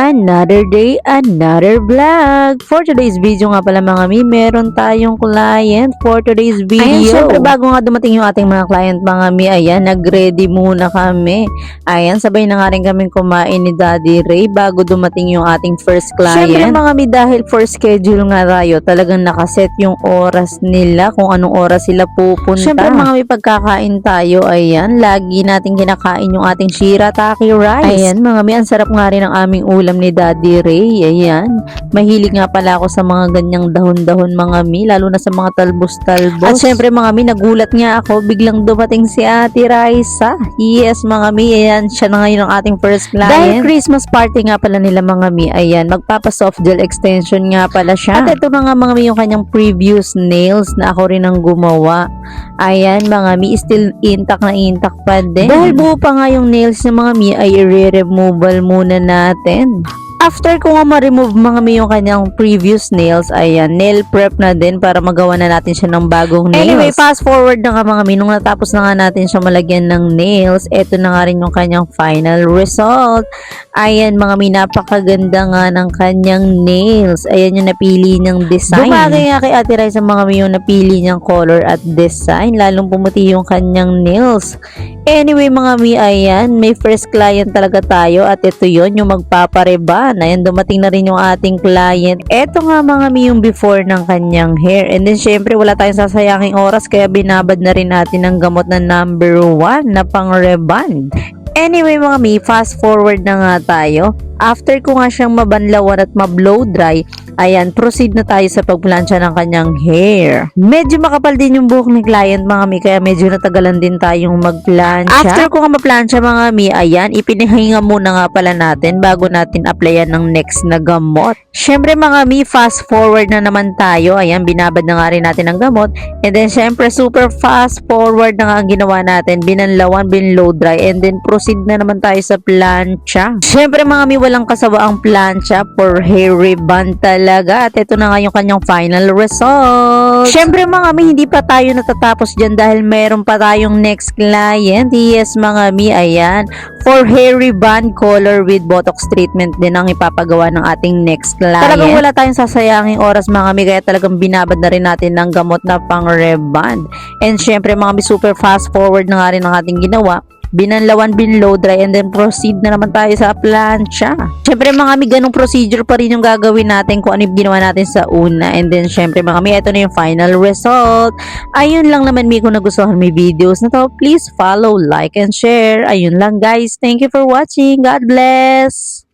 Another day, another vlog. For today's video nga pala mga mi, meron tayong client for today's video. Ayan, syempre bago nga dumating yung ating mga client mga mi, ayan, nag-ready muna kami. Ayan, sabay na nga rin kaming kumain ni Daddy Ray bago dumating yung ating first client. Syempre mga mi, dahil for schedule nga tayo, talagang nakaset yung oras nila, kung anong oras sila pupunta. Syempre mga mi, pagkakain tayo, ayan, lagi natin kinakain yung ating shirataki rice. Ayan mga mi, ang sarap nga rin ang aming ulam ni Daddy Ray. Ayan, mahilig nga pala ako sa mga ganyang dahon-dahon mga mi, lalo na sa mga talbos-talbos. At syempre mga mi, nagulat nga ako, biglang dumating si Ate Raisa. Yes mga mi, ayan, siya na ngayon ang ating first client. Dahil Christmas party nga pala nila mga mi, ayan, magpapa soft gel extension nga pala siya. At ito na nga mga mi, yung kanyang previous nails na ako rin ang gumawa. Ayan mga mi, still intact na intact pa din. Dahil buo pa nga yung nails ng mga mi, ay i-removal muna natin. After ko nga ma-remove mga mi yung kanyang previous nails, ayan, nail prep na din para magawa na natin siya ng bagong nails. Anyway, fast forward na nga mga mi, nung natapos na nga natin siya malagyan ng nails, eto na nga rin yung kanyang final result. Ayan mga mi, napakaganda nga ng kanyang nails. Ayan yung napili niyang design. Bumagay nga kay Ate Raisa mga mi yung napili niyang color at design, lalong pumuti yung kanyang nails. Anyway mga mi, ayan, may first client talaga tayo at ito yon yung magpapareban. Ayan, dumating na rin yung ating client. Eto nga mga mi yung before ng kanyang hair. And then syempre wala tayong sasayanging oras kaya binabad na rin natin ang gamot na number 1 na pang reban. Anyway mga mi, fast forward na nga tayo. After ko nga siyang mabanlawan at mablow dry, ayan, proceed na tayo sa pagplansya ng kanyang hair. Medyo makapal din yung buhok ni client mga mi, kaya medyo natagalan din tayong magplansya. After ko nga maplansya mga mi, ayan, ipinahinga muna nga pala natin bago natin applyan ng next na gamot. Syempre mga mi, fast forward na naman tayo. Ayan, binabad na nga rin natin ang gamot. And then syempre super fast forward na nga ang ginawa natin. Binanlawan, binlow dry, and then proceed na naman tayo sa plancha. Syempre mga mi, walang kasawa ang plancha for hair ribbon talaga. At ito na nga yung kanyang final result. Syempre mga mi, hindi pa tayo natatapos dyan dahil meron pa tayong next client. Yes mga mi, ayan, for hair ribbon color with botox treatment din ang ipapagawa ng ating next client. Talagang wala tayong sasayanging oras mga mi, kaya talagang binabad na rin natin ng gamot na pang ribbon. And syempre mga mi, super fast forward na nga rin ang ating ginawa. Binanlawan, binlow dry, and then proceed na naman tayo sa plancha. Syempre mga mi, ganong procedure pa rin yung gagawin natin kung ano yung ginawa natin sa una. And then syempre mga mi, ito na yung final result. Ayun lang naman mi, kung nagustuhan mo yung videos na to, please follow, like, and share. Ayun lang guys, thank you for watching. God bless!